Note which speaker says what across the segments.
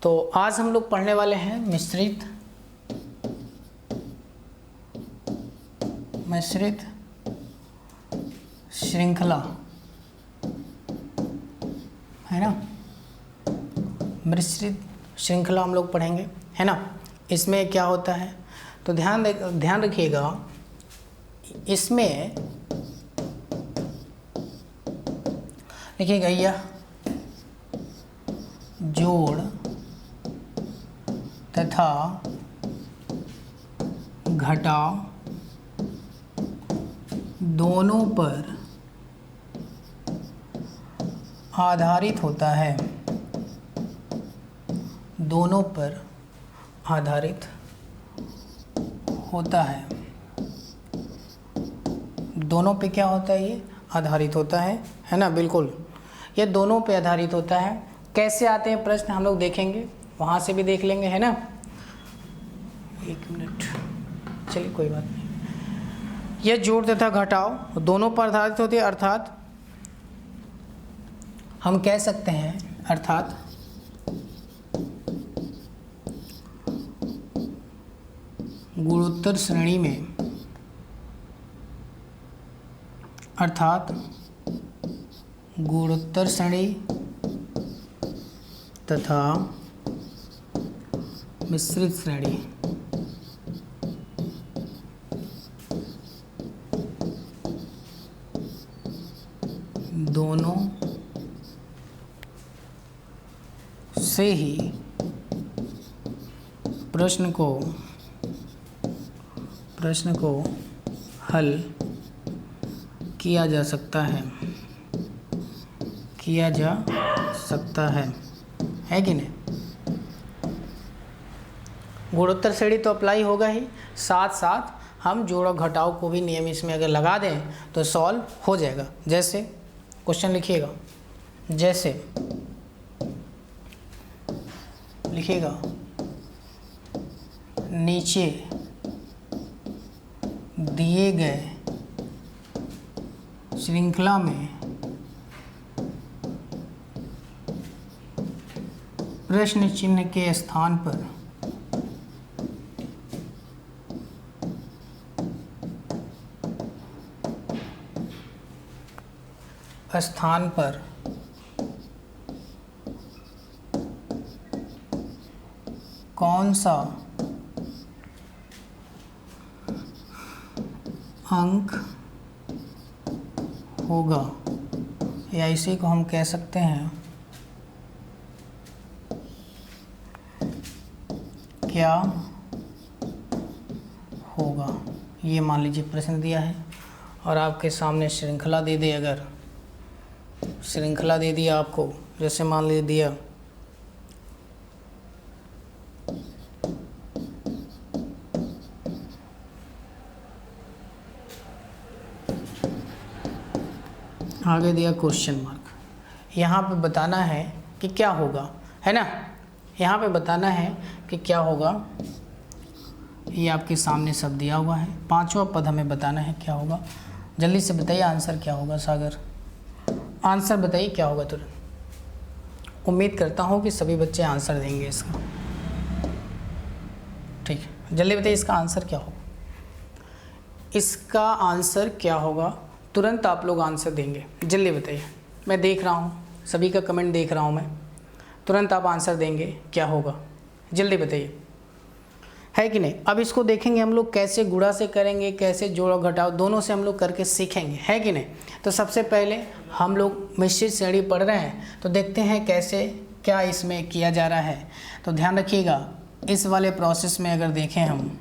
Speaker 1: तो आज हम लोग पढ़ने वाले हैं मिश्रित श्रृंखला, है ना। मिश्रित श्रृंखला हम लोग पढ़ेंगे, है ना। इसमें क्या होता है तो ध्यान रखिएगा, इसमें लिखिएगा यह जोड़ तथा घटाव दोनों पर आधारित होता है, दोनों पर आधारित होता है। दोनों पे क्या होता है, ये आधारित होता है ना। बिल्कुल, ये दोनों पे आधारित होता है। कैसे आते हैं प्रश्न हम लोग देखेंगे, वहाँ से भी देख लेंगे, है ना। एक मिनट, चलिए कोई बात नहीं। यह जोड़ तथा घटाव दोनों पर आधारित होते हैं, अर्थात हम कह सकते हैं, अर्थात गुणोत्तर श्रेणी में, अर्थात गुणोत्तर श्रेणी तथा मिश्रित श्रेणी दोनों से ही प्रश्न को हल किया जा सकता है कि नहीं। गुणोत्तर श्रेणी तो अप्लाई होगा ही, साथ साथ हम जोड़ और घटाव को भी नियम इसमें अगर लगा दें तो सॉल्व हो जाएगा। जैसे क्वेश्चन लिखिएगा, जैसे लिखिएगा नीचे दिए गए श्रृंखला में प्रश्न चिन्ह के स्थान पर कौन सा अंक होगा, या इसी को हम कह सकते हैं क्या होगा। ये मान लीजिए प्रश्न दिया है और आपके सामने श्रृंखला दे दे, अगर श्रृंखला दे दिया आपको, जैसे मान लीजिए दिया आगे दिया क्वेश्चन मार्क, यहाँ पे बताना है कि क्या होगा, है ना। यहाँ पे बताना है कि क्या होगा, ये आपके सामने सब दिया हुआ है। पांचवा पद हमें बताना है क्या होगा। जल्दी से बताइए आंसर क्या होगा। सागर, आंसर बताइए क्या होगा तुरंत। उम्मीद करता हूँ कि सभी बच्चे आंसर देंगे इसका। ठीक है, जल्दी बताइए इसका आंसर क्या होगा। इसका आंसर क्या होगा, तुरंत आप लोग आंसर देंगे। जल्दी बताइए, मैं देख रहा हूँ, सभी का कमेंट देख रहा हूँ मैं। तुरंत आप आंसर देंगे क्या होगा, जल्दी बताइए, है कि नहीं। अब इसको देखेंगे हम लोग कैसे गुणा से करेंगे, कैसे जोड़ और घटाव दोनों से हम लोग करके सीखेंगे, है कि नहीं। तो सबसे पहले हम लोग मिश्रित श्रेणी पढ़ रहे हैं, तो देखते हैं कैसे क्या इसमें किया जा रहा है। तो ध्यान रखिएगा, इस वाले प्रोसेस में अगर देखें हम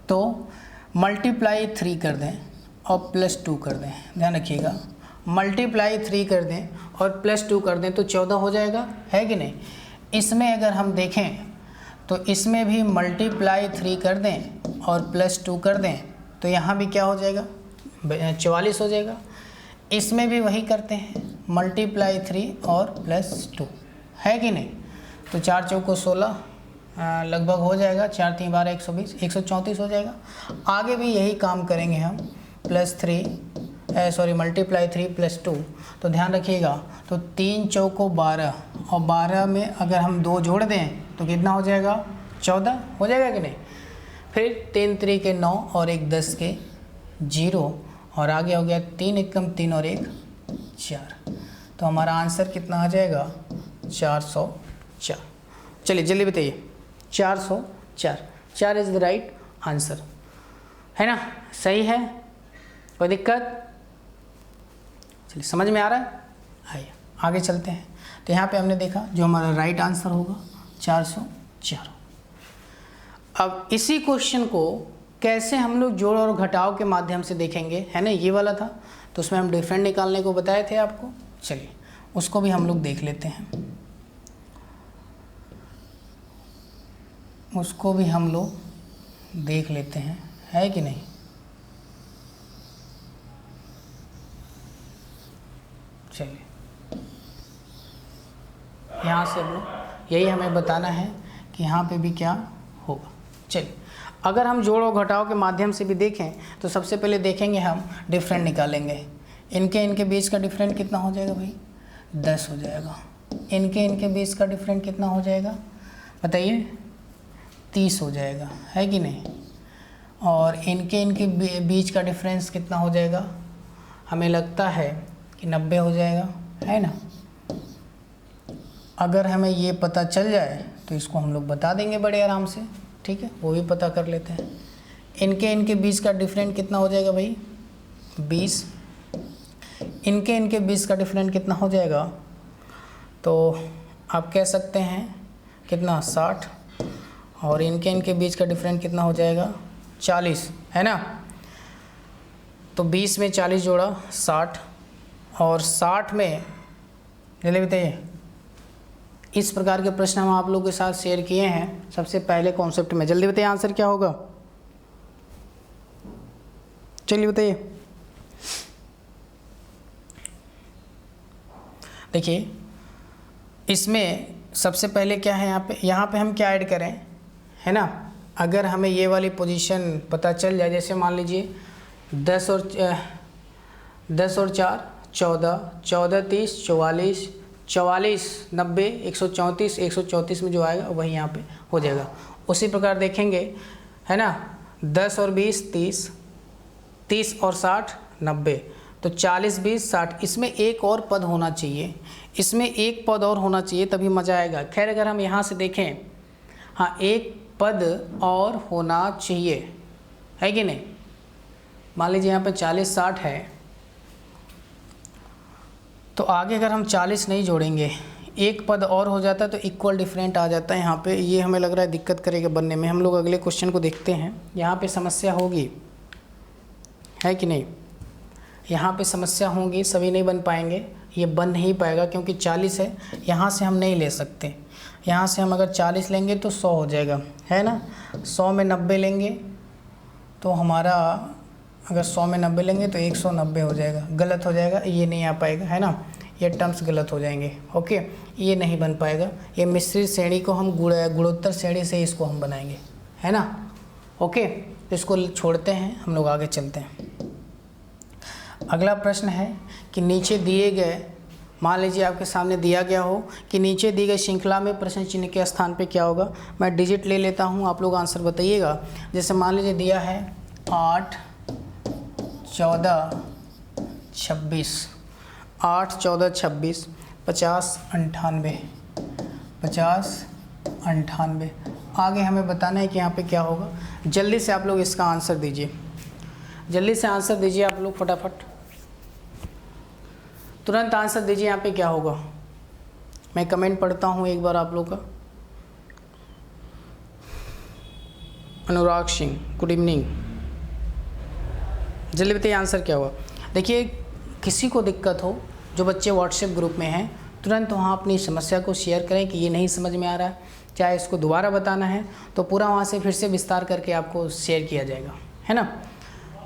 Speaker 1: तो मल्टीप्लाई 3 कर दें और +2 कर दें। ध्यान रखिएगा, मल्टीप्लाई 3 कर दें और +2 कर दें तो 14 हो जाएगा, है कि नहीं। इसमें अगर हम देखें तो इसमें भी मल्टीप्लाई 3 कर दें और +2 कर दें तो यहाँ भी क्या हो जाएगा, 44 हो जाएगा। इसमें भी वही करते हैं, मल्टीप्लाई 3 और +2, है कि नहीं। तो 4 चौको 16 लगभग हो जाएगा, 4 3 12 120, 134 हो जाएगा। आगे भी यही काम करेंगे हम, +3 मल्टीप्लाई 3 + 2, तो ध्यान रखिएगा, तो 3 चौको 12 और 12 में अगर हम 2 जोड़ दें तो कितना हो जाएगा, 14 हो जाएगा कि नहीं। फिर 3 3 के 9 और 1 10 के 0 और आगे हो गया 3 एकम 3 और 1 4, तो हमारा आंसर कितना आ जाएगा, 404। चलिए जल्दी बताइए, 404, 4 इज़ द राइट आंसर, है ना, सही है, कोई दिक्कत। चलिए समझ में आ रहा है, आइए आगे चलते हैं। तो यहाँ पे हमने देखा जो हमारा राइट आंसर होगा 404। अब इसी क्वेश्चन को कैसे हम लोग जोड़ और घटाव के माध्यम से देखेंगे, है ना, ये वाला था, तो उसमें हम डिफरेंट निकालने को बताए थे आपको। चलिए उसको भी हम लोग देख लेते हैं, उसको भी हम लोग देख लेते हैं, है कि नहीं। चलिए यहाँ से हम लोग यही हमें बताना है कि यहाँ पे भी क्या होगा। चलिए अगर हम जोड़ और घटाव के माध्यम से भी देखें तो सबसे पहले देखेंगे हम डिफरेंट निकालेंगे। इनके बीच का डिफरेंट कितना हो जाएगा भाई, 10 हो जाएगा। इनके बीच का डिफरेंट कितना हो जाएगा बताइए, 30 हो जाएगा, है कि नहीं। और इनके बीच का डिफरेंस कितना हो जाएगा, हमें लगता है कि 90 हो जाएगा, है ना। अगर हमें ये पता चल जाए तो इसको हम लोग बता देंगे बड़े आराम से, ठीक है, वो भी पता कर लेते हैं। इनके बीच का डिफरेंट कितना हो जाएगा भाई, 20। इनके बीच का डिफरेंट कितना हो जाएगा, तो आप कह सकते हैं कितना, 60। और इनके बीच का डिफरेंट कितना हो जाएगा, 40, है ना। तो 20 में 40 जोड़ा 60, और 60 में जल्दी बताइए। इस प्रकार के प्रश्न हम आप लोगों के साथ शेयर किए हैं सबसे पहले कॉन्सेप्ट में। जल्दी बताइए आंसर क्या होगा, चलिए बताइए। देखिए इसमें सबसे पहले क्या है, यहाँ पे हम क्या ऐड करें, है ना। अगर हमें ये वाली पोजीशन पता चल जाए, जैसे मान लीजिए 10 और 4 14, 14 30 44, 44 90 134, 134 में जो आएगा वही यहाँ पे हो जाएगा। उसी प्रकार देखेंगे, है ना, 10 और 20 30, 30 और 60 90, तो 40 20 60। इसमें एक और पद होना चाहिए, इसमें एक पद और होना चाहिए तभी मज़ा आएगा। खैर अगर हम यहाँ से देखें, हाँ एक पद और होना चाहिए, है कि नहीं। मान लीजिए यहाँ पे 40 60 है, तो आगे अगर हम 40 नहीं जोड़ेंगे, एक पद और हो जाता है तो इक्वल डिफरेंट आ जाता है यहाँ पे। ये हमें लग रहा है दिक्कत करेगा बनने में। हम लोग अगले क्वेश्चन को देखते हैं, यहाँ पे समस्या होगी, है कि नहीं। यहाँ पे समस्या होंगी, सभी नहीं बन पाएंगे, ये बन नहीं पाएगा क्योंकि 40 है, यहाँ से हम नहीं ले सकते। यहाँ से हम अगर 40 लेंगे तो 100 हो जाएगा, है ना। 100 में 90 लेंगे तो हमारा, अगर 100 में 90 लेंगे तो 190 हो जाएगा, गलत हो जाएगा, ये नहीं आ पाएगा, है ना। ये टर्म्स गलत हो जाएंगे, ओके, ये नहीं बन पाएगा। ये मिश्रित श्रेणी को हम गुणोत्तर श्रेणी से इसको हम बनाएंगे, है ना, ओके। तो इसको छोड़ते हैं, हम लोग आगे चलते हैं। अगला प्रश्न है कि नीचे दिए गए, मान लीजिए आपके सामने दिया गया हो कि नीचे दी गई श्रृंखला में प्रश्न चिन्ह के स्थान पे क्या होगा। मैं डिजिट ले लेता हूँ, आप लोग आंसर बताइएगा। जैसे मान लीजिए दिया है 8 14 26, 8 14 26, 50 98, 50 98। आगे हमें बताना है कि यहाँ पे क्या होगा। जल्दी से आप लोग इसका आंसर दीजिए, जल्दी से आंसर दीजिए आप लोग, फटाफट तुरंत आंसर दीजिए। यहाँ पे क्या होगा, मैं कमेंट पढ़ता हूँ एक बार आप लोग का। अनुराग सिंह, गुड इवनिंग, जल्दी बताइए आंसर क्या हुआ। देखिए किसी को दिक्कत हो, जो बच्चे व्हाट्सएप ग्रुप में हैं, तुरंत वहाँ अपनी समस्या को शेयर करें कि ये नहीं समझ में आ रहा है, चाहे इसको दोबारा बताना है तो पूरा वहाँ से फिर से विस्तार करके आपको शेयर किया जाएगा, है ना।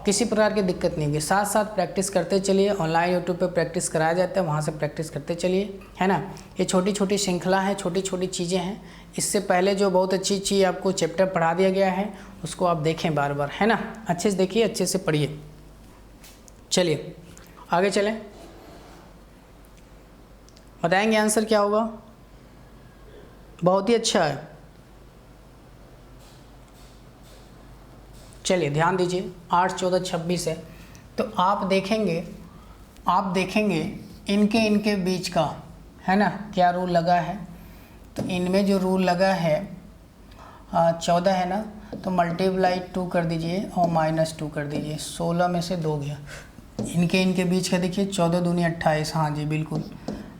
Speaker 1: किसी प्रकार की दिक्कत नहीं होगी, साथ साथ प्रैक्टिस करते चलिए। ऑनलाइन यूट्यूब पे प्रैक्टिस कराया जाता है, वहाँ से प्रैक्टिस करते चलिए, है ना। ये छोटी छोटी श्रृंखला है, छोटी छोटी चीज़ें हैं। इससे पहले जो बहुत अच्छी चीज़ आपको चैप्टर पढ़ा दिया गया है उसको आप देखें बार बार, है ना। अच्छे से देखिए, अच्छे से पढ़िए। चलिए आगे चलें, बताएंगे आंसर क्या होगा। बहुत ही अच्छा है। चलिए ध्यान दीजिए, 8, 14, 26 है। तो आप देखेंगे इनके बीच का, है ना, क्या रूल लगा है। तो इनमें जो रूल लगा है 14 है ना, तो मल्टीप्लाई 2 कर दीजिए और -2 कर दीजिए। 16 में से 2 गया, इनके बीच का देखिए 14 दूनी 28, हाँ जी बिल्कुल,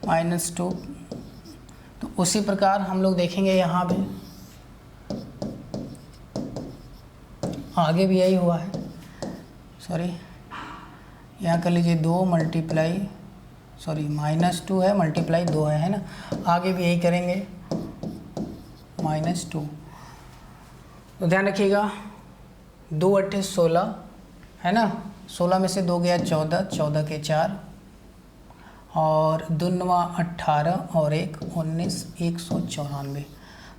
Speaker 1: -2। तो उसी प्रकार हम लोग देखेंगे यहाँ भी, आगे भी यही हुआ है। सॉरी, यहाँ कर लीजिए 2 मल्टीप्लाई, सॉरी -2 है, मल्टीप्लाई 2 है ना। आगे भी यही करेंगे, -2। तो ध्यान रखिएगा, 2 8 16 है ना, 16 में से 2 गया 14, 14 के 4 और 2 9 18 और 1 19, 194।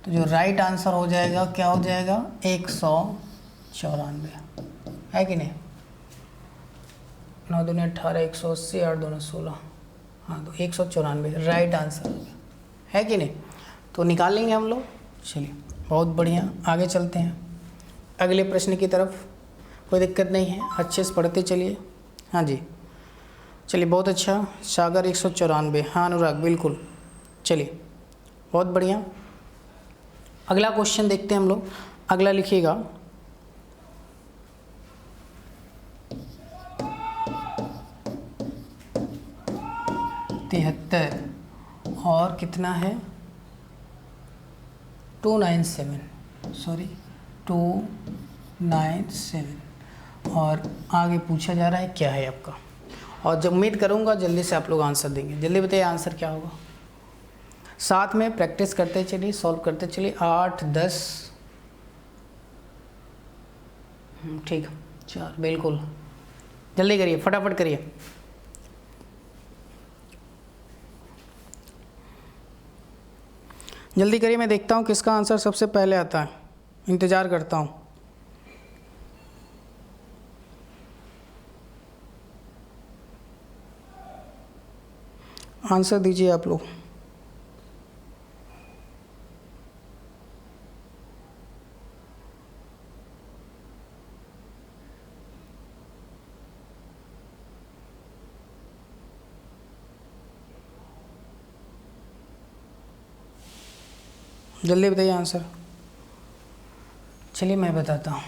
Speaker 1: तो जो राइट आंसर हो जाएगा क्या हो जाएगा, 194, है कि नहीं। 9 दूनी 18, 180, 8 दूनी 16, हाँ तो 194 राइट आंसर है कि नहीं। तो निकाल लेंगे हम लोग। चलिए बहुत बढ़िया, आगे चलते हैं अगले प्रश्न की तरफ। कोई दिक्कत नहीं है, अच्छे से पढ़ते चलिए। हाँ जी चलिए, बहुत अच्छा। सागर 194, हाँ अनुराग बिल्कुल। चलिए बहुत बढ़िया, अगला क्वेश्चन देखते हैं हम लोग। अगला लिखिएगा, तिहत्तर और कितना है 297, सॉरी 297। और आगे पूछा जा रहा है क्या है आपका, और जब उम्मीद करूँगा जल्दी से आप लोग आंसर देंगे। जल्दी बताइए आंसर क्या होगा। साथ में प्रैक्टिस करते चलिए, सॉल्व करते चलिए। 8 10, ठीक, 4, बिल्कुल। जल्दी करिए, फटाफट करिए। जल्दी करिए, मैं देखता हूँ किसका आंसर सबसे पहले आता है, इंतज़ार करता हूँ। आंसर दीजिए आप लोग। जल्दी बताइए आंसर। चलिए मैं बताता हूँ।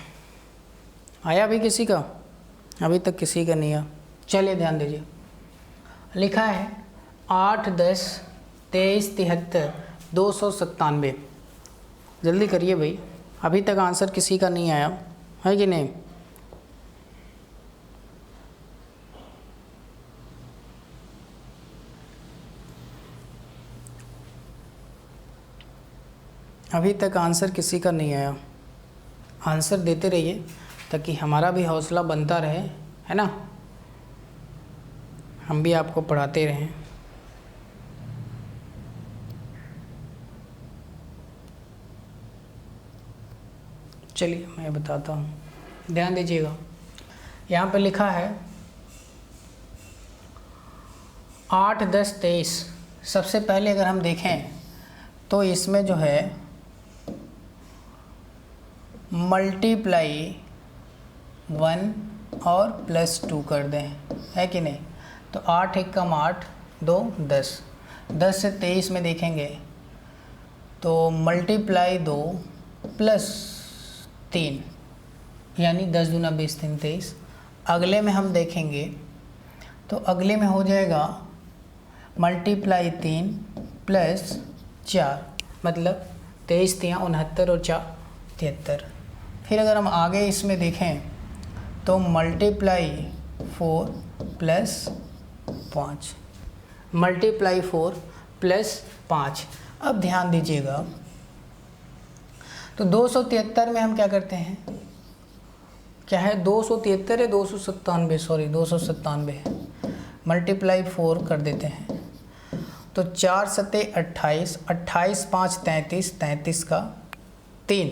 Speaker 1: आया अभी किसी का? अभी तक किसी का नहीं आया। चलिए ध्यान दीजिए, लिखा है 8 10 23 73 297। जल्दी करिए भाई, अभी तक आंसर किसी का नहीं आया है कि नहीं। अभी तक आंसर किसी का नहीं आया। आंसर देते रहिए ताकि हमारा भी हौसला बनता रहे, है ना, हम भी आपको पढ़ाते रहें। चलिए मैं बताता हूँ, ध्यान दीजिएगा। यहाँ पर लिखा है 8 10 23। सबसे पहले अगर हम देखें तो इसमें जो है मल्टीप्लाई 1 और +2 कर दें, है कि नहीं। तो 8 1 कम 8, 2 10, 10 से 23 में देखेंगे तो मल्टीप्लाई 2 +3, यानी 10 दूना 20 3 23। अगले में हम देखेंगे तो अगले में हो जाएगा मल्टीप्लाई 3 +4, मतलब 23 3 69 और 4 73। फिर अगर हम आगे इसमें देखें तो मल्टीप्लाई 4 +5, मल्टीप्लाई 4 +5। अब ध्यान दीजिएगा, तो 273 में हम क्या करते हैं, क्या है 273 है 297, सॉरी 297 है, मल्टीप्लाई 4 कर देते हैं तो 4 7 28, 28 5 33, 33 का 3।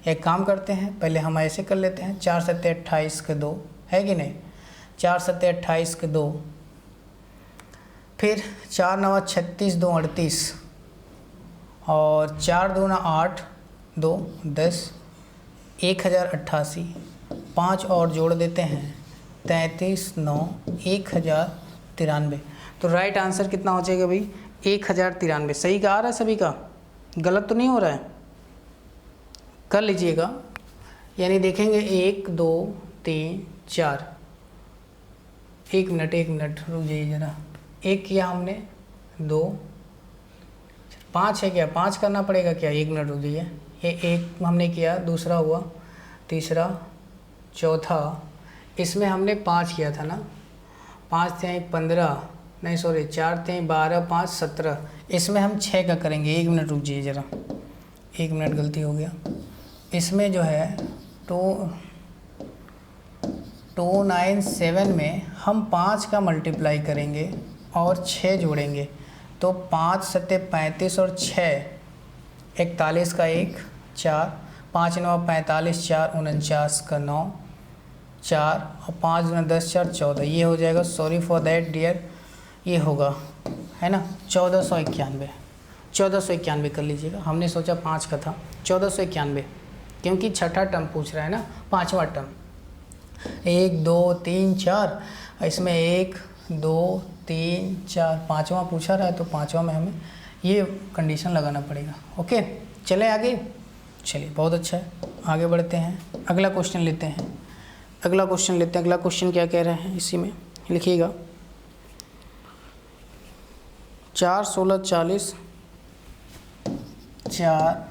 Speaker 1: एक काम करते हैं, पहले हम ऐसे कर लेते हैं, 4 7 28 के 2, है कि नहीं, 4 7 28 के 2, फिर 4 नवा 36, 2 38 और 4 दूना 8, 2 10, 1088। 5 और जोड़ देते हैं 33, 9 1093। तो राइट आंसर कितना हो जाएगा भाई 1093। सही का आ रहा है सभी का, गलत तो नहीं हो रहा है, कर लीजिएगा। यानी देखेंगे 1 2 3 4। एक मिनट रुक जाइए ज़रा। 1 किया हमने, 2 5 है क्या, 5 करना पड़ेगा क्या, 1 मिनट रुक जाइए। ये 1 हमने किया, दूसरा हुआ, तीसरा, चौथा, इसमें हमने 5 किया था ना, 5 थे 15, नहीं सॉरी 4 थे 12, 5 17। इसमें हम 6 का करेंगे। 1 मिनट रुक जाइए ज़रा, 1 मिनट गलती हो गया। इसमें जो है 297 में हम 5 का मल्टीप्लाई करेंगे और 6 जोड़ेंगे, तो 5 सत्ते 35 और 6 41 का 1 4, 5 9 45, 4 49 का 9 4 और 5 गुना 10 4 14। ये हो जाएगा, सॉरी फॉर दैट डियर, ये होगा है ना 1491 कर लीजिएगा। हमने सोचा 5 का था, 1491, क्योंकि छठा टर्म पूछ रहा है ना, 5वां टर्म। 1 2 3 4, इसमें 1 2 3 4 5वां पूछा रहा है, तो 5वां में हमें ये कंडीशन लगाना पड़ेगा। ओके, चले आगे। चलिए बहुत अच्छा है, आगे बढ़ते हैं। अगला क्वेश्चन लेते हैं। अगला क्वेश्चन क्या कह रहे हैं, इसी में लिखिएगा। 4 16 40, 4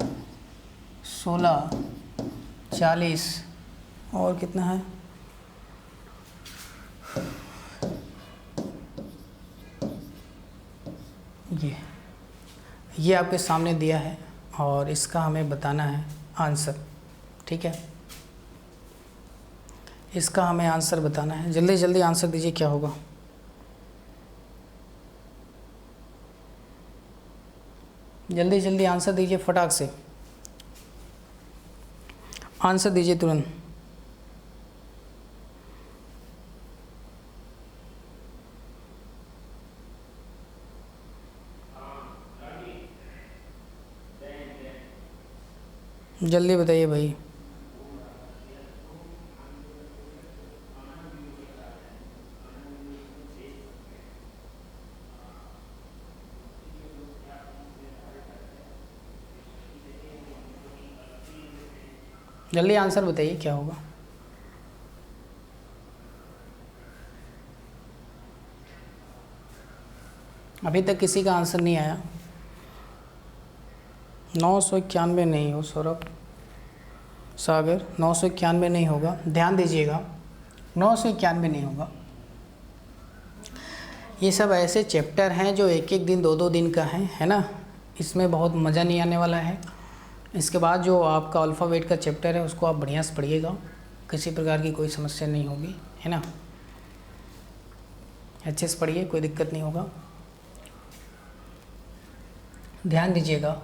Speaker 1: 16 40 और कितना है, ये आपके सामने दिया है और इसका हमें बताना है आंसर। ठीक है, इसका हमें आंसर बताना है। जल्दी जल्दी आंसर दीजिए, क्या होगा। जल्दी जल्दी आंसर दीजिए, फटाक से आंसर दीजिए तुरंत। जल्दी बताइए भाई। जल्दी आंसर बताइए, क्या होगा। अभी तक किसी का आंसर नहीं आया। 991 नहीं हो सौरभ, सागर, 991 नहीं होगा, ध्यान दीजिएगा, 991 नहीं होगा। ये सब ऐसे चैप्टर हैं जो एक एक दिन 2-2 दिन का है ना, इसमें बहुत मज़ा नहीं आने वाला है। इसके बाद जो आपका अल्फ़ाबेट का चैप्टर है उसको आप बढ़िया से पढ़िएगा, किसी प्रकार की कोई समस्या नहीं होगी, है ना। अच्छे से पढ़िए, कोई दिक्कत नहीं होगा। ध्यान दीजिएगा,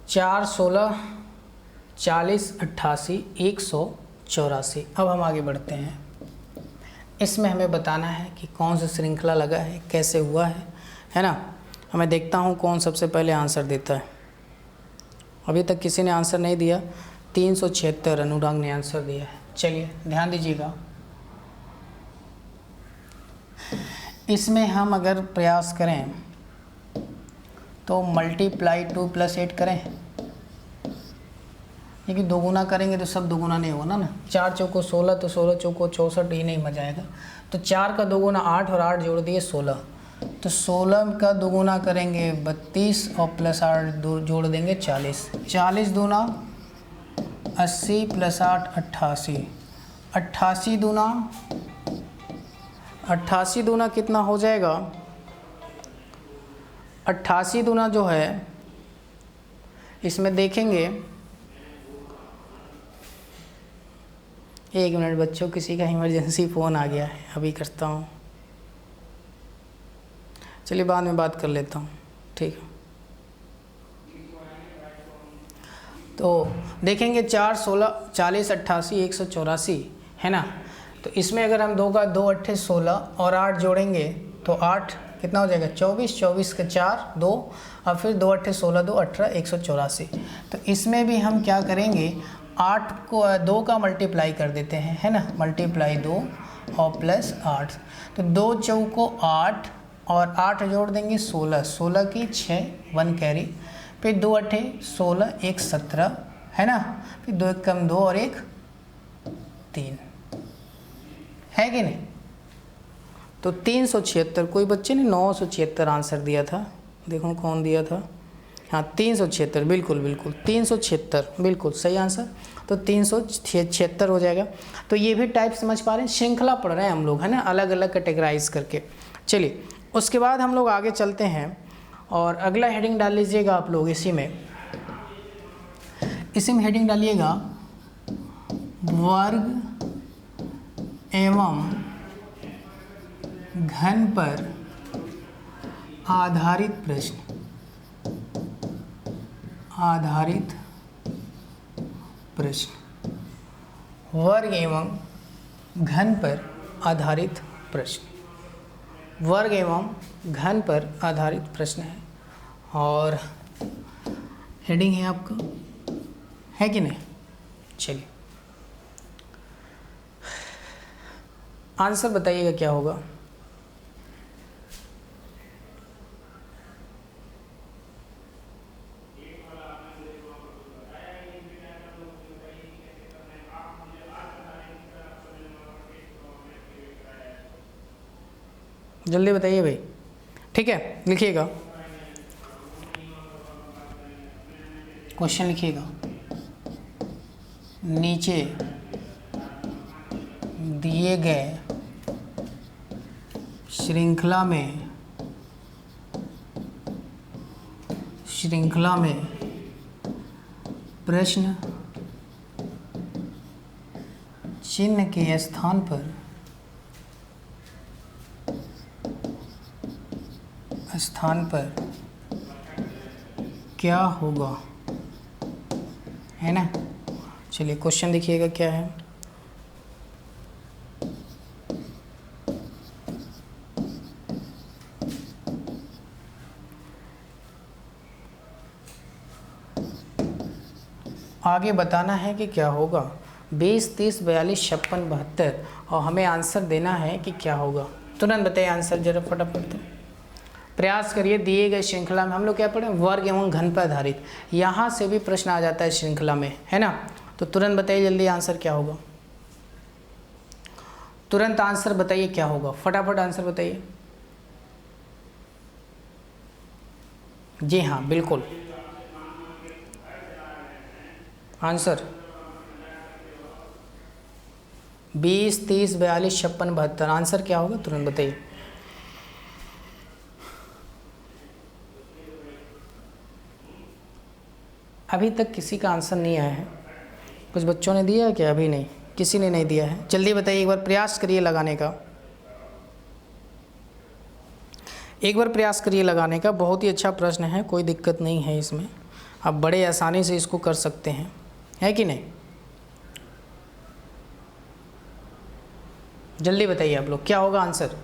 Speaker 1: 4 16 40 88 184। अब हम आगे बढ़ते हैं। इसमें हमें बताना है कि कौन सा श्रृंखला लगा है, कैसे हुआ है ना। हमें देखता हूँ कौन सबसे पहले आंसर देता है। अभी तक किसी ने आंसर नहीं दिया। 376 अनुराग ने आंसर दिया है। चलिए ध्यान दीजिएगा, इसमें हम अगर प्रयास करें तो मल्टीप्लाई 2 + 8 करें, क्योंकि दोगुना करेंगे तो सब दोगुना नहीं होगा ना। 4 चौको 16, तो 16 चौको 64, ये नहीं मजा आएगा। तो 4 का दोगुना 8 और 8 जोड़ दिए 16, तो 16 का दोगुना करेंगे 32 और +8 जोड़ देंगे 40। 40 दूना 80 +8 88। 88 दूना कितना हो जाएगा। 88 दूना जो है इसमें देखेंगे, 1 मिनट बच्चों, किसी का इमरजेंसी फ़ोन आ गया है, अभी करता हूँ। चलिए बाद में बात कर लेता हूँ, ठीक है। तो देखेंगे 4 16 40 88 184 है ना। तो इसमें अगर हम 2 का 2 8 16 और 8 जोड़ेंगे तो 8 कितना हो जाएगा 24, 24 के 4 2 और फिर 2 8 16 2 18 184। तो इसमें भी हम क्या करेंगे 8 को 2 का मल्टीप्लाई कर देते हैं, है ना, मल्टीप्लाई 2 और प्लस 8। तो 2 चौको 8 और 8 जोड़ देंगे 16, 16 की 6 1 कैरी, फिर 2 8 16 1 17, है ना, फिर 2 1 कम 2 और 1 3, है कि नहीं। तो 376, कोई बच्चे ने 976 आंसर दिया था, देखो कौन दिया था, हाँ 376, बिल्कुल बिल्कुल 376 बिल्कुल सही आंसर। तो 376 हो जाएगा। तो ये भी टाइप समझ पा रहे हैं, श्रृंखला पढ़ रहे हैं हम लोग, है ना, अलग अलग कैटेगराइज करके। चलिए उसके बाद हम लोग आगे चलते हैं और अगला हेडिंग डाल लीजिएगा आप लोग, इसी में हेडिंग डालिएगा वर्ग एवं घन पर आधारित प्रश्न, आधारित प्रश्न, वर्ग एवं घन पर आधारित प्रश्न, वर्ग एवं घन पर आधारित प्रश्न है और हेडिंग है आपका, है कि नहीं। चलिए आंसर बताइएगा क्या होगा। जल्दी बताइए भाई, ठीक है, लिखिएगा क्वेश्चन, लिखिएगा नीचे दिए गए श्रृंखला में प्रश्न चिन्ह के स्थान पर क्या होगा, है ना। चलिए क्वेश्चन देखिएगा क्या है। आगे बताना है कि क्या होगा 20 30 42 56 72 और हमें आंसर देना है कि क्या होगा। तुरंत बताइए आंसर जरा फटाफट। प्रयास करिए। दिए गए श्रृंखला में हम लोग क्या पढ़े, वर्ग एवं घन पर आधारित, यहाँ से भी प्रश्न आ जाता है श्रृंखला में, है ना। तो तुरंत बताइए जल्दी आंसर क्या होगा, तुरंत आंसर बताइए क्या होगा, फटाफट आंसर बताइए। जी हाँ बिल्कुल आंसर 20 30 42 56 72 आंसर क्या होगा तुरंत बताइए। अभी तक किसी का आंसर नहीं आया है, कुछ बच्चों ने दिया है क्या, अभी नहीं, किसी ने नहीं दिया है। जल्दी बताइए, एक बार प्रयास करिए लगाने का, एक बार प्रयास करिए लगाने का। बहुत ही अच्छा प्रश्न है, कोई दिक्कत नहीं है इसमें, आप बड़े आसानी से इसको कर सकते हैं, है कि नहीं। जल्दी बताइए आप लोग क्या होगा आंसर।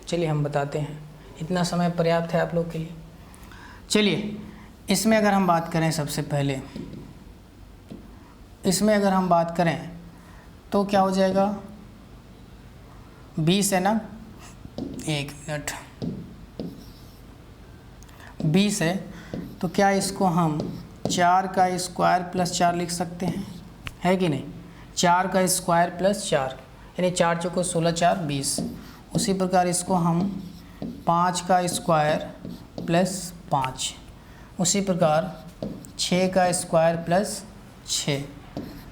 Speaker 1: चलिए हम बताते हैं, इतना समय पर्याप्त है आप लोग के लिए। चलिए इसमें अगर हम बात करें, सबसे पहले इसमें अगर हम बात करें तो क्या हो जाएगा, 20 है ना, 1 मिनट, 20 है तो क्या इसको हम 4 का स्क्वायर प्लस 4 लिख सकते हैं, है कि नहीं। 4 का स्क्वायर प्लस 4 यानी 4 चौको 16 4 20। उसी प्रकार इसको हम 5 का स्क्वायर प्लस 5, उसी प्रकार 6 का स्क्वायर प्लस 6,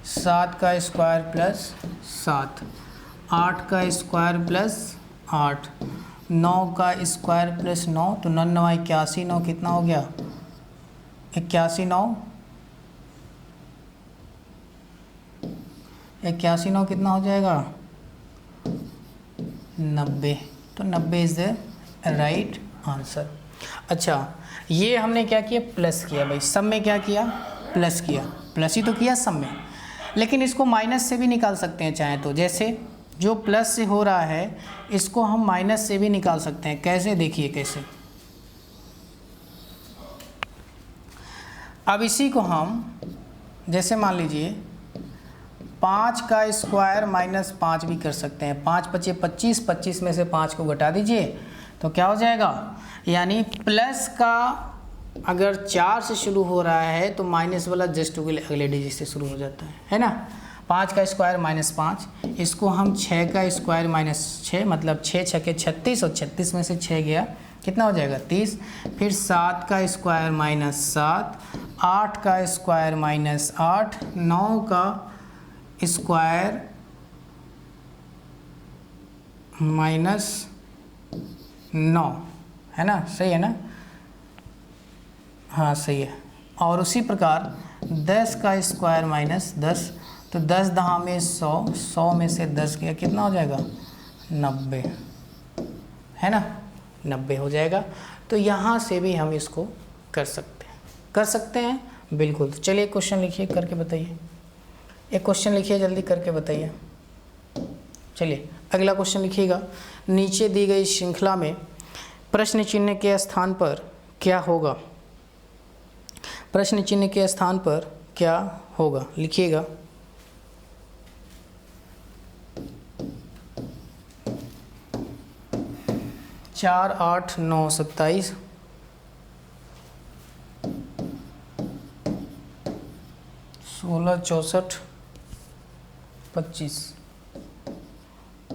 Speaker 1: 7 का स्क्वायर प्लस 7, 8 का स्क्वायर प्लस 8, 9 का स्क्वायर प्लस 9, तो 9 9 81, 9 कितना हो गया 81, 9 81, 9 कितना हो जाएगा 90। तो 90 इज़ द राइट आंसर। अच्छा ये हमने क्या किया, प्लस किया भाई, सब में क्या किया, प्लस किया, प्लस ही तो किया सब में। लेकिन इसको माइनस से भी निकाल सकते हैं चाहे तो, जैसे जो प्लस से हो रहा है इसको हम माइनस से भी निकाल सकते हैं। कैसे, देखिए कैसे। अब इसी को हम जैसे मान लीजिए 5 का स्क्वायर माइनस 5 भी कर सकते हैं। 5 बचे 25, 25 में से 5 को घटा दीजिए तो क्या हो जाएगा, यानी प्लस का अगर 4 से शुरू हो रहा है तो माइनस वाला जस्ट अगले डिजिट से शुरू हो जाता है ना। 5 का स्क्वायर माइनस 5, इसको हम 6 का स्क्वायर माइनस 6, मतलब 6 छके 36 और 36 में से 6 गया कितना हो जाएगा 30। फिर 7 का स्क्वायर माइनस 7, 8 का स्क्वायर माइनस 8, 9 का स्क्वायर माइनस 9, है ना, सही है ना, हाँ सही है। और उसी प्रकार 10 का स्क्वायर माइनस 10, तो 10 दहा में 100, 100 में से 10 गया कितना हो जाएगा 90, है ना, 90 हो जाएगा। तो यहाँ से भी हम इसको कर सकते हैं बिल्कुल। तो चलिए क्वेश्चन लिखिए, करके बताइए। एक क्वेश्चन लिखिए जल्दी, करके बताइए। चलिए अगला क्वेश्चन लिखिएगा। नीचे दी गई श्रृंखला में प्रश्न चिन्ह के स्थान पर क्या होगा, प्रश्न चिन्ह के स्थान पर क्या होगा लिखिएगा। चार 8 9 27, 16 64 25।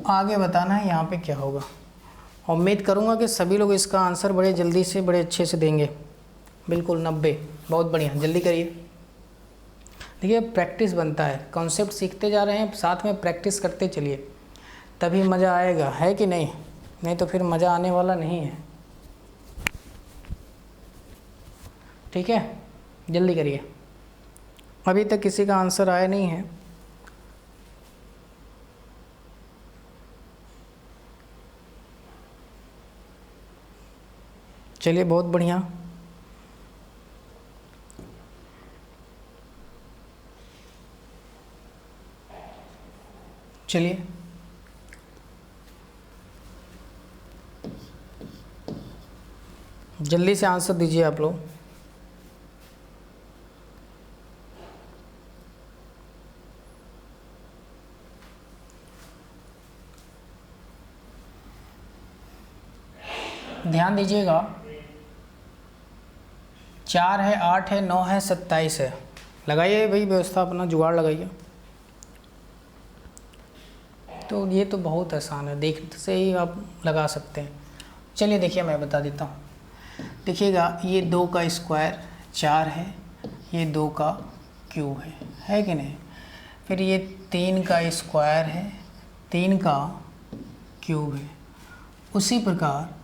Speaker 1: आगे बताना है यहाँ पे क्या होगा। उम्मीद करूँगा कि सभी लोग इसका आंसर बड़े जल्दी से बड़े अच्छे से देंगे। बिल्कुल 90, बहुत बढ़िया, जल्दी करिए। देखिए प्रैक्टिस बनता है, कॉन्सेप्ट सीखते जा रहे हैं, साथ में प्रैक्टिस करते चलिए, तभी मज़ा आएगा, है कि नहीं? नहीं तो फिर मज़ा आने वाला नहीं है। ठीक है, जल्दी करिए। अभी तक किसी का आंसर आया नहीं है। चलिए बहुत बढ़िया। चलिए जल्दी से आंसर दीजिए आप लोग। ध्यान दीजिएगा, 4 है, 8 है, 9 है, 27 है। लगाइए भाई व्यवस्था, अपना जुगाड़ लगाइए। तो ये तो बहुत आसान है, देख से ही आप लगा सकते हैं। चलिए देखिए मैं बता देता हूँ। देखिएगा ये 2 का स्क्वायर 4 है, ये 2 का क्यूब है कि नहीं। फिर ये 3 का स्क्वायर है, 3 का क्यूब है। उसी प्रकार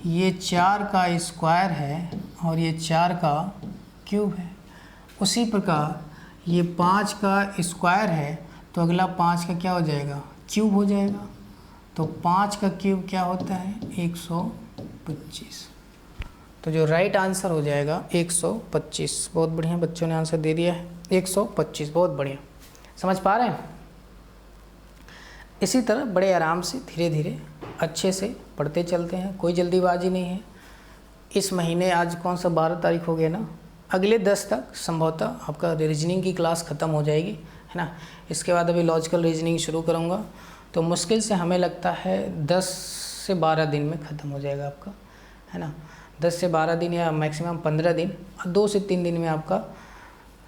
Speaker 1: ये 4 का स्क्वायर है और ये 4 का क्यूब है। उसी प्रकार ये 5 का स्क्वायर है, तो अगला 5 का क्या हो जाएगा, क्यूब हो जाएगा। तो 5 का क्यूब क्या होता है 125। तो जो राइट आंसर हो जाएगा 125। बहुत बढ़िया, बच्चों ने आंसर दे दिया है 125, बहुत बढ़िया। समझ पा रहे हैं? इसी तरह बड़े आराम से धीरे धीरे अच्छे से पढ़ते चलते हैं, कोई जल्दीबाजी नहीं है। इस महीने आज कौन सा 12 तारीख हो गया ना, अगले 10 तक संभवतः आपका रीजनिंग की क्लास ख़त्म हो जाएगी, है ना। इसके बाद अभी लॉजिकल रीजनिंग शुरू करूँगा, तो मुश्किल से हमें लगता है 10 से 12 दिन में ख़त्म हो जाएगा आपका, है ना। 10 से 12 दिन या मैक्सिमम 15 दिन, 2 से 3 दिन में आपका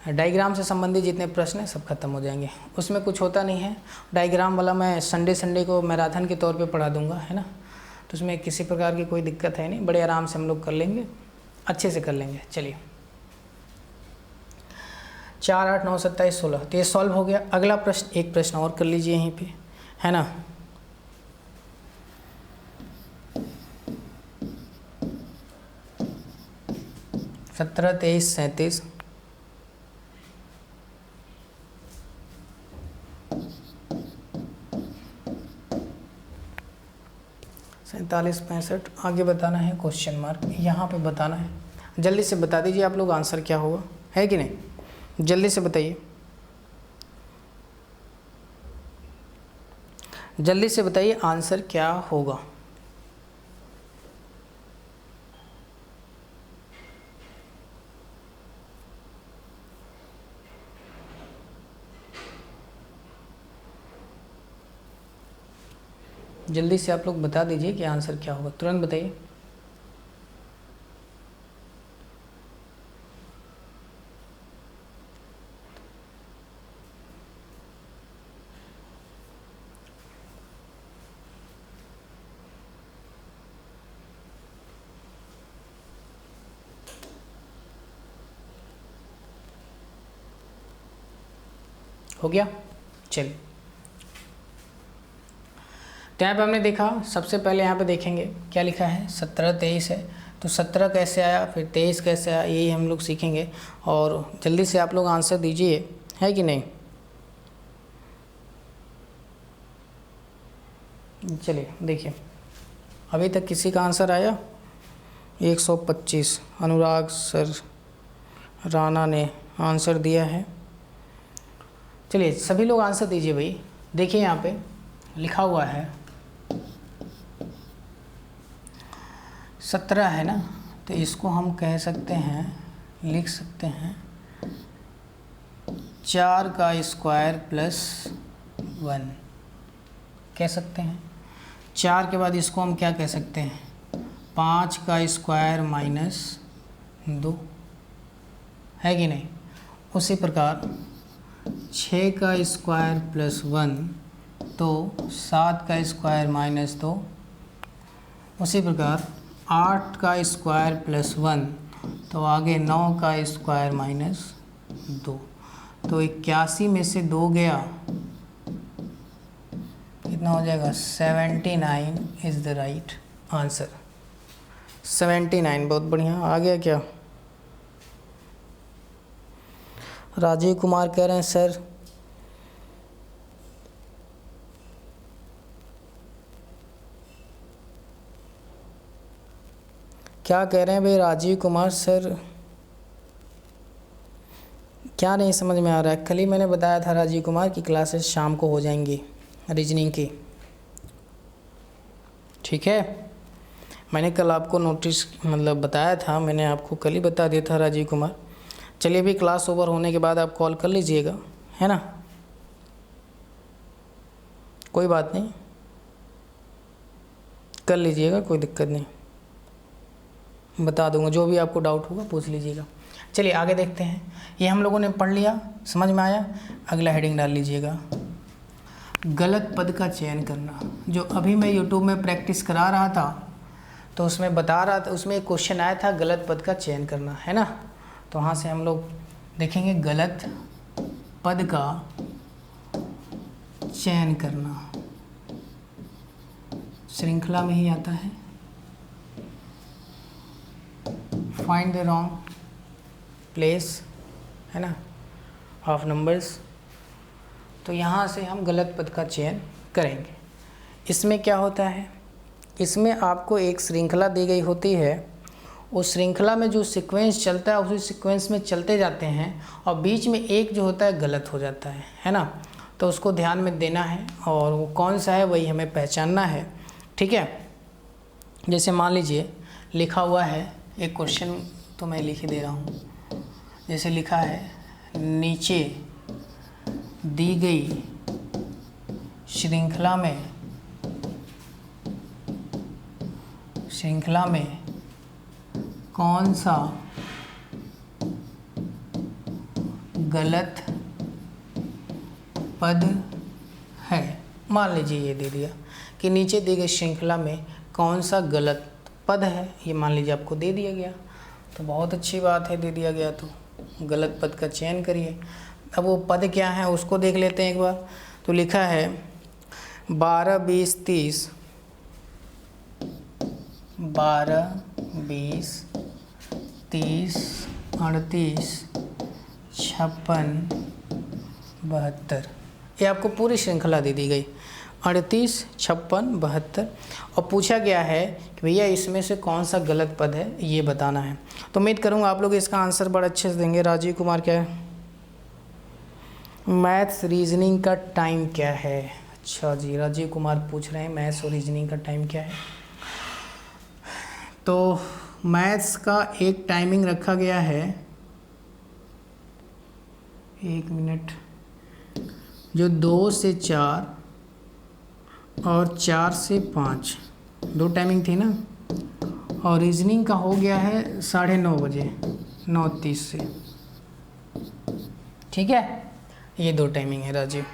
Speaker 1: डायग्राम से संबंधित जितने प्रश्न हैं सब खत्म हो जाएंगे। उसमें कुछ होता नहीं है। डायग्राम वाला मैं संडे को मैराथन के तौर पे पढ़ा दूंगा, है ना। तो उसमें किसी प्रकार की कोई दिक्कत है नहीं, बड़े आराम से हम लोग कर लेंगे, अच्छे से कर लेंगे। चलिए 4 8 9 27 16, तो ये सॉल्व हो गया। अगला प्रश्न, एक प्रश्न और कर लीजिए यहीं पे, है ना। सत्रह 23 37, 47 65। आगे बताना है क्वेश्चन मार्क, यहाँ पे बताना है। जल्दी से बता दीजिए आप लोग आंसर क्या होगा, है कि नहीं, जल्दी से बताइए। जल्दी से बताइए आंसर क्या होगा। जल्दी से आप लोग बता दीजिए कि आंसर क्या होगा, तुरंत बताइए। हो गया, चलिए। तो यहाँ पे हमने देखा, सबसे पहले यहाँ पे देखेंगे क्या लिखा है, 17 23 है, तो 17 कैसे आया, फिर 23 कैसे आया, यही हम लोग सीखेंगे। और जल्दी से आप लोग आंसर दीजिए, है कि नहीं। चलिए देखिए, अभी तक किसी का आंसर आया 125, अनुराग सर राणा ने आंसर दिया है। चलिए सभी लोग आंसर दीजिए भाई। देखिए यहाँ पे लिखा हुआ है 17 है ना, तो इसको हम कह सकते हैं, लिख सकते हैं 4 का स्क्वायर प्लस 1 कह सकते हैं। 4 के बाद इसको हम क्या कह सकते हैं, 5 का स्क्वायर माइनस 2, है कि नहीं। उसी प्रकार 6 का स्क्वायर प्लस 1 तो 7 का स्क्वायर माइनस 2। उसी प्रकार 8 का स्क्वायर प्लस 1 तो आगे 9 का स्क्वायर माइनस 2। तो 81 में से 2 गया, कितना हो जाएगा, 79 इज़ द राइट आंसर। 79, बहुत बढ़िया। आ गया क्या। राजीव कुमार कह रहे हैं सर क्या कह रहे हैं भाई राजीव कुमार सर, क्या नहीं समझ में आ रहा है। कल ही मैंने बताया था राजीव कुमार की क्लासेस शाम को हो जाएंगी रीजनिंग की, ठीक है। मैंने कल आपको नोटिस मतलब बताया था, मैंने आपको कल ही बता दिया था राजीव कुमार। चलिए भी क्लास ओवर होने के बाद आप कॉल कर लीजिएगा, है ना, कोई बात नहीं, कर लीजिएगा, कोई दिक्कत नहीं, बता दूंगा, जो भी आपको डाउट होगा पूछ लीजिएगा। चलिए आगे देखते हैं। ये हम लोगों ने पढ़ लिया, समझ में आया। अगला हेडिंग डाल लीजिएगा, गलत पद का चयन करना। जो अभी मैं यूट्यूब में प्रैक्टिस करा रहा था तो उसमें बता रहा था, उसमें एक क्वेश्चन आया था गलत पद का चयन करना, है ना। तो वहाँ से हम लोग देखेंगे गलत पद का चयन करना, श्रृंखला में ही आता है। फाइंड द रॉन्ग प्लेस, है ना, ऑफ नंबर्स। तो यहाँ से हम गलत पद का चयन करेंगे। इसमें क्या होता है, इसमें आपको एक श्रृंखला दी गई होती है, उस श्रृंखला में जो सीक्वेंस चलता है उसी सीक्वेंस में चलते जाते हैं और बीच में एक जो होता है गलत हो जाता है ना। तो उसको ध्यान में देना है और वो कौन सा है वही हमें पहचानना है, ठीक है। जैसे मान लीजिए लिखा हुआ है एक क्वेश्चन, तो मैं लिख ही दे रहा हूँ। जैसे लिखा है, नीचे दी गई श्रृंखला में कौन सा गलत पद है। मान लीजिए ये दे दिया कि नीचे दी गई श्रृंखला में कौन सा गलत पद है, ये मान लीजिए आपको दे दिया गया, तो बहुत अच्छी बात है, दे दिया गया तो गलत पद का चयन करिए। अब वो पद क्या है उसको देख लेते हैं एक बार। तो लिखा है 12 20 30, 12 20 30 38 56 72, ये आपको पूरी श्रृंखला दे दी गई, 38 56 72, और पूछा गया है कि भैया इसमें से कौन सा गलत पद है ये बताना है। तो उम्मीद करूँगा आप लोग इसका आंसर बड़ा अच्छे से देंगे। राजीव कुमार क्या है, मैथ्स रीजनिंग का टाइम क्या है, अच्छा जी, राजीव कुमार पूछ रहे हैं मैथ्स और रीजनिंग का टाइम क्या है। तो मैथ्स का एक टाइमिंग रखा गया है, 1 मिनट, जो 2 से 4 और 4 से 5, 2 टाइमिंग थी ना। और रीजनिंग का हो गया है 9:30 बजे, 9:30 से। ठीक है, ये 2 टाइमिंग है राजीव।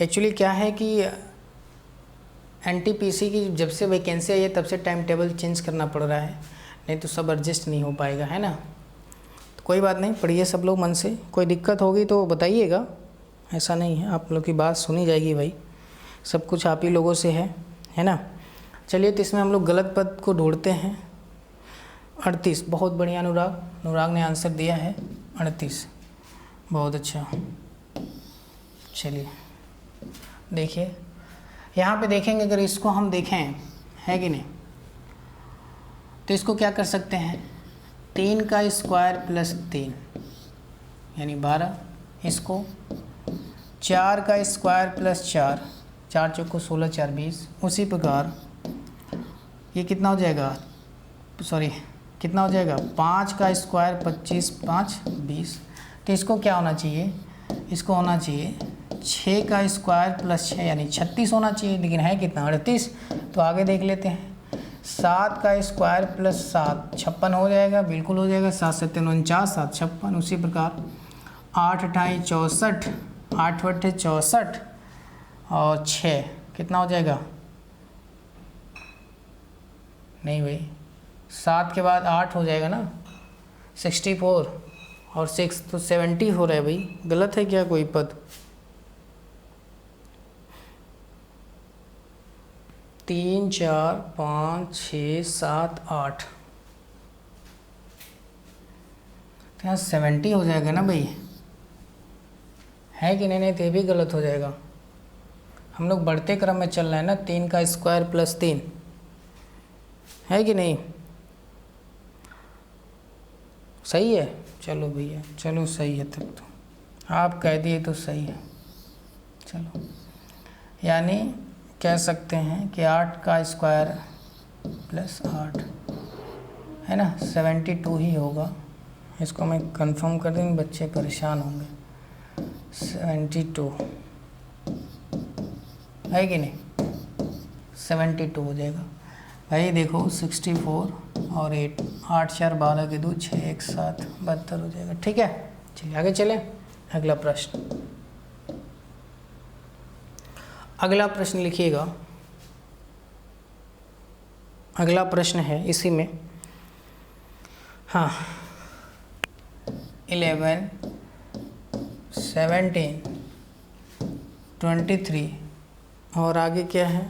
Speaker 1: एक्चुअली क्या है कि एनटीपीसी की जब से वैकेंसी आई है तब से टाइम टेबल चेंज करना पड़ रहा है, नहीं तो सब एडजस्ट नहीं हो पाएगा, है ना। तो कोई बात नहीं, पढ़िए सब लोग मन से। कोई दिक्कत होगी तो बताइएगा, ऐसा नहीं है, आप लोग की बात सुनी जाएगी भाई, सब कुछ आप ही लोगों से है ना। चलिए, तो इसमें हम लोग गलत पद को ढूंढते हैं। 38, बहुत बढ़िया अनुराग ने आंसर दिया है 38, बहुत अच्छा। चलिए देखिए, यहाँ पे देखेंगे, अगर इसको हम देखें, है कि नहीं, तो इसको क्या कर सकते हैं, 3 का स्क्वायर प्लस 3 यानी 12, इसको 4 का स्क्वायर प्लस 4, 4 चौको 16, 4 20। उसी प्रकार ये कितना हो जाएगा, सॉरी कितना हो जाएगा, 5 का स्क्वायर 25, 5 20। तो इसको क्या होना चाहिए, इसको होना चाहिए 6 का स्क्वायर प्लस 6 यानी 36 होना चाहिए, लेकिन है कितना, 38। तो आगे देख लेते हैं, 7 का स्क्वायर प्लस 7 56 हो जाएगा, बिल्कुल हो जाएगा, 7 7 49, 7 56। उसी प्रकार 8 8 64, 8 8 64 और 6 कितना हो जाएगा, नहीं भाई 7 के बाद 8 हो जाएगा ना, 64 और 6 तो 70 हो रहा है भाई, गलत है क्या कोई पद। 3 4 5 6 7 8, तो यहाँ 70 हो जाएगा ना भाई, है कि नहीं, नहीं तो ये भी गलत हो जाएगा। हम लोग बढ़ते क्रम में चल रहे हैं ना, 3 का स्क्वायर प्लस 3, है कि नहीं, सही है। चलो भैया, चलो सही है, तब तो आप कह दिए तो सही है। चलो, यानी कह सकते हैं कि 8 का स्क्वायर प्लस 8 है ना, 72 ही होगा। इसको मैं कंफर्म कर दूँ, बच्चे परेशान होंगे। 72 है कि नहीं, 72 हो जाएगा भाई। देखो 64 और 8, 8 4 12 के 2 6 1 7 72 हो जाएगा। ठीक है, चलिए आगे चलें। अगला प्रश्न, अगला प्रश्न लिखिएगा। अगला प्रश्न है इसी में, हाँ, 11 17 23 और आगे क्या है,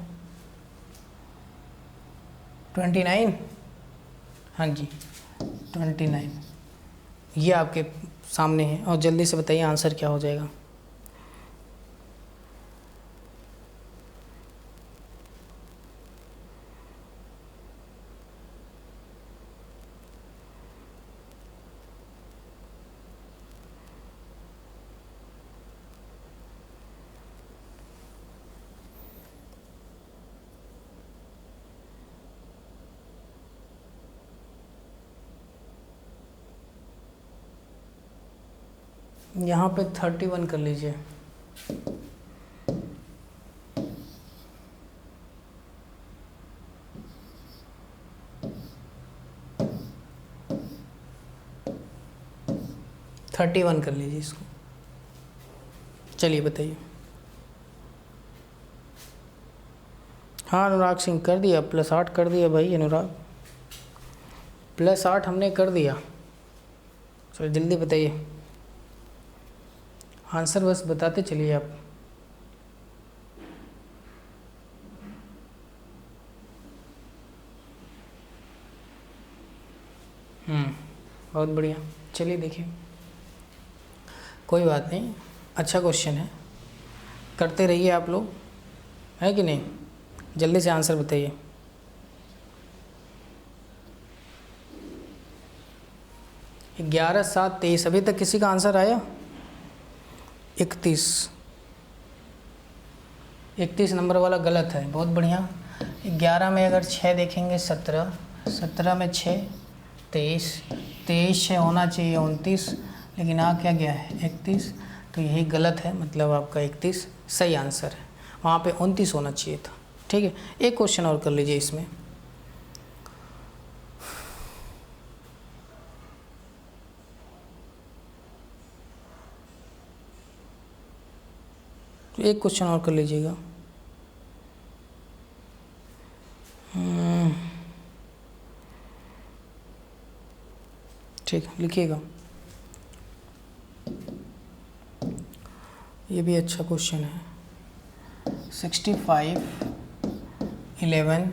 Speaker 1: 29, हाँ जी 29, ये आपके सामने है। और जल्दी से बताइए आंसर क्या हो जाएगा। यहाँ पे 31 कर लीजिए। (31) कर लीजिए इसको। चलिए बताइए। हाँ अनुराग सिंह कर दिया, +8 कर दिया भाई अनुराग, +8 हमने कर दिया। चलो जल्दी बताइए आंसर, बस बताते चलिए आप। बहुत बढ़िया। चलिए देखिए, कोई बात नहीं, अच्छा क्वेश्चन है, करते रहिए आप लोग, है कि नहीं। जल्दी से आंसर बताइए। ग्यारह 7 23, अभी तक किसी का आंसर आया? 31, 31 नंबर वाला गलत है, बहुत बढ़िया। 11 में अगर 6 देखेंगे 17, 17 में 6 23, 23 से होना चाहिए 29, लेकिन आ क्या गया है 31, तो यही गलत है, मतलब आपका 31 सही आंसर है, वहाँ पे 29 होना चाहिए था। ठीक है, एक क्वेश्चन और कर लीजिए इसमें। तो एक क्वेश्चन और कर लीजिएगा। ठीक है, लिखिएगा। ये भी अच्छा क्वेश्चन है। 65, 11,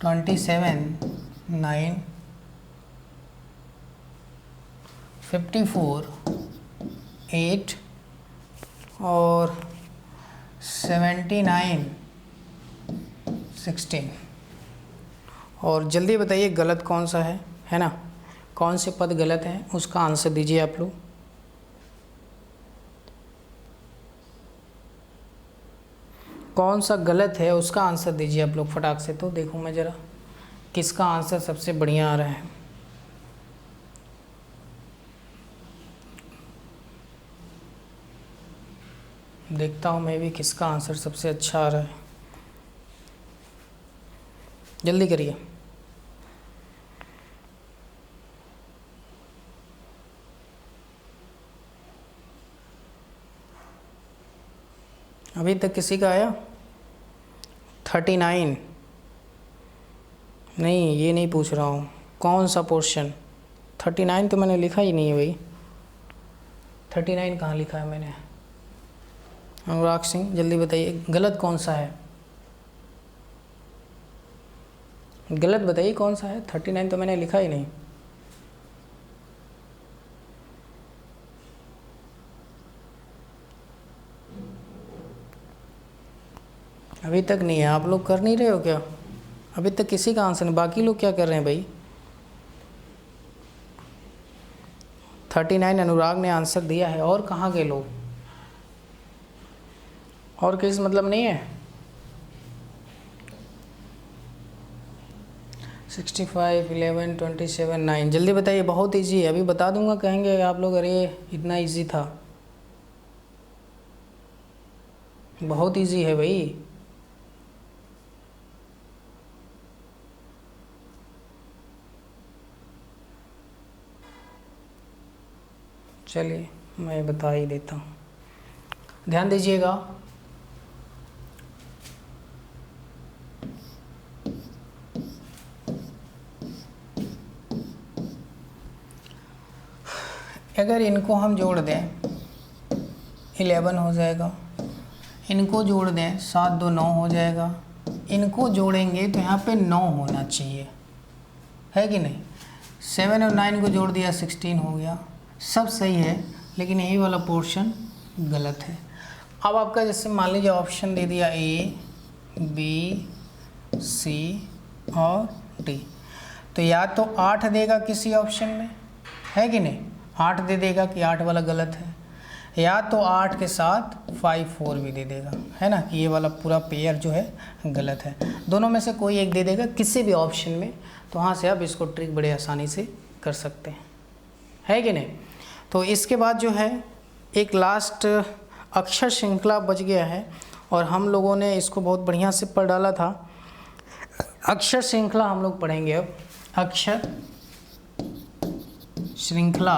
Speaker 1: 27, 9, 54, 8 और 79, 16। और जल्दी बताइए गलत कौन सा है ना, कौन से पद गलत हैं, उसका आंसर दीजिए आप लोग। कौन सा गलत है उसका आंसर दीजिए आप लोग फटाक से। तो देखो मैं ज़रा किसका आंसर सबसे बढ़िया आ रहा है। देखता हूँ मैं भी किसका आंसर सबसे अच्छा आ रहा है, जल्दी करिए। अभी तक किसी का आया? 39 नहीं, ये नहीं पूछ रहा हूँ, कौन सा पोर्शन। 39 तो मैंने लिखा ही नहीं है भाई, 39 कहाँ लिखा है मैंने। अनुराग सिंह जल्दी बताइए गलत कौन सा है, गलत बताइए कौन सा है। 39 तो मैंने लिखा ही नहीं। अभी तक नहीं है, आप लोग कर नहीं रहे हो क्या? अभी तक किसी का आंसर नहीं, बाकी लोग क्या कर रहे हैं भाई? 39 अनुराग ने आंसर दिया है, और कहाँ गए लोग? और किस मतलब नहीं है? 65, 11, 27, 9 जल्दी बताइए, बहुत इजी है, अभी बता दूंगा कहेंगे आप लोग अरे इतना इजी था। बहुत इजी है भाई। चलिए मैं बता ही देता हूँ, ध्यान दीजिएगा। अगर इनको हम जोड़ दें 11 हो जाएगा, इनको जोड़ दें 7 2 9 हो जाएगा, इनको जोड़ेंगे तो यहाँ पे 9 होना चाहिए, है कि नहीं। 7 और 9 को जोड़ दिया 16 हो गया, सब सही है, लेकिन यही वाला पोर्शन गलत है। अब आपका जैसे मान लीजिए ऑप्शन दे दिया ए बी सी और डी, तो या तो 8 देगा किसी ऑप्शन में, है कि नहीं, 8 दे देगा कि 8 वाला गलत है, या तो 8 के साथ 5 4 भी दे देगा, है ना, कि ये वाला पूरा पेयर जो है गलत है। दोनों में से कोई एक दे देगा किसी भी ऑप्शन में, तो वहाँ से आप इसको ट्रिक बड़े आसानी से कर सकते हैं, है कि नहीं। तो इसके बाद जो है एक लास्ट अक्षर श्रृंखला बच गया है, और हम लोगों ने इसको बहुत बढ़िया से पढ़ डाला था। अक्षर श्रृंखला हम लोग पढ़ेंगे अब, अक्षर श्रृंखला,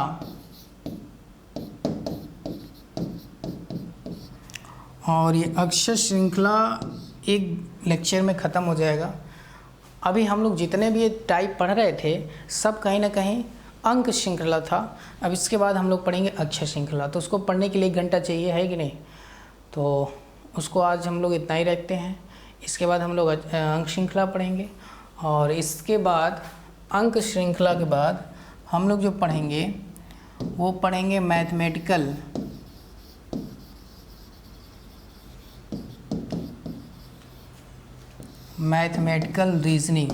Speaker 1: और ये अक्षर श्रृंखला एक लेक्चर में ख़त्म हो जाएगा। अभी हम लोग जितने भी ये टाइप पढ़ रहे थे सब कहीं ना कहीं अंक श्रृंखला था। अब इसके बाद हम लोग पढ़ेंगे अक्षर श्रृंखला, तो उसको पढ़ने के लिए 1 घंटा चाहिए, है कि नहीं। तो उसको आज हम लोग इतना ही रखते हैं। इसके बाद हम लोग अंक श्रृंखला पढ़ेंगे, और इसके बाद अंक श्रृंखला के बाद हम लोग जो पढ़ेंगे वो पढ़ेंगे मैथमेटिकल रीजनिंग,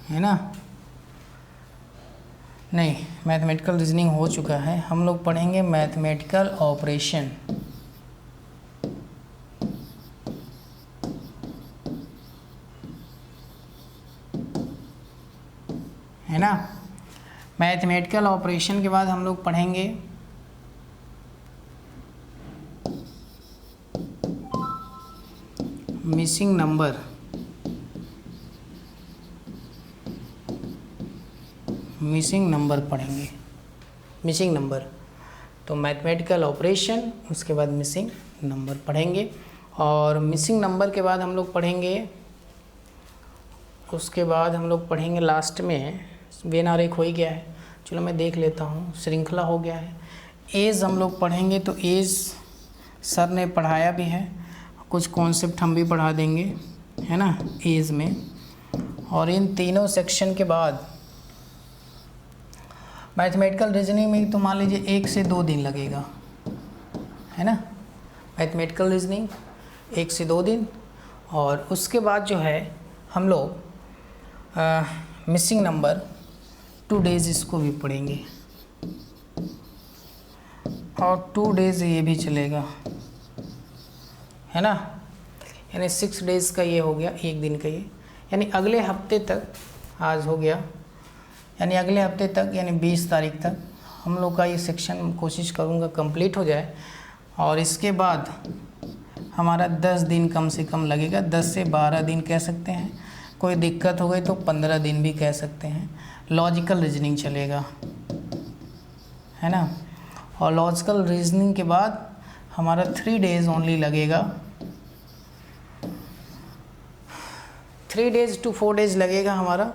Speaker 1: है ना। नहीं, मैथमेटिकल रीजनिंग हो चुका है, हम लोग पढ़ेंगे मैथमेटिकल ऑपरेशन। है ना। मैथमेटिकल ऑपरेशन के बाद हम लोग पढ़ेंगे मिसिंग नंबर। मिसिंग नंबर पढ़ेंगे, मिसिंग नंबर। तो मैथमेटिकल ऑपरेशन, उसके बाद मिसिंग नंबर पढ़ेंगे। और मिसिंग नंबर के बाद हम लोग पढ़ेंगे, उसके बाद हम लोग पढ़ेंगे लास्ट में वेन आरेख हो ही गया है, चलो मैं देख लेता हूँ, श्रृंखला हो गया है। एज हम लोग पढ़ेंगे, तो एज सर ने पढ़ाया भी है, कुछ कॉन्सेप्ट हम भी पढ़ा देंगे, है ना, एज में। और इन तीनों सेक्शन के बाद मैथमेटिकल रीजनिंग में तो मान लीजिए 1 से 2 दिन लगेगा, है ना। मैथमेटिकल रीजनिंग 1 से 2 दिन। और उसके बाद जो है हम लोग मिसिंग नंबर 2 डेज़ इसको भी पढ़ेंगे, और 2 डेज़ ये भी चलेगा, है ना। यानी 6 डेज़ का ये हो गया, 1 दिन का ये, यानी अगले हफ्ते तक, आज हो गया, यानी अगले हफ्ते तक, यानी 20 तारीख तक हम लोग का ये सेक्शन कोशिश करूँगा कंप्लीट हो जाए। और इसके बाद हमारा 10 दिन कम से कम लगेगा, 10 से 12 दिन कह सकते हैं, कोई दिक्कत हो गई तो 15 दिन भी कह सकते हैं। लॉजिकल रीजनिंग चलेगा, है ना। और लॉजिकल रीजनिंग के बाद हमारा 3 डेज़ ओनली लगेगा, 3 डेज़ to 4 डेज़ लगेगा हमारा।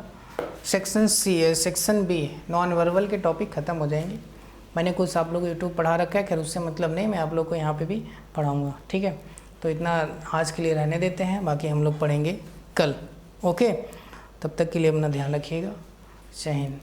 Speaker 1: Section C, section B non verbal के टॉपिक ख़त्म हो जाएंगे। मैंने कुछ आप लोग यूट्यूब पढ़ा रखा है, खैर उससे मतलब नहीं, मैं आप लोग को यहाँ पे भी पढ़ाऊँगा, ठीक है। तो इतना आज के लिए रहने देते हैं, बाकी हम लोग पढ़ेंगे कल। ओके, तब तक के लिए अपना ध्यान रखिएगा। जय हिंद।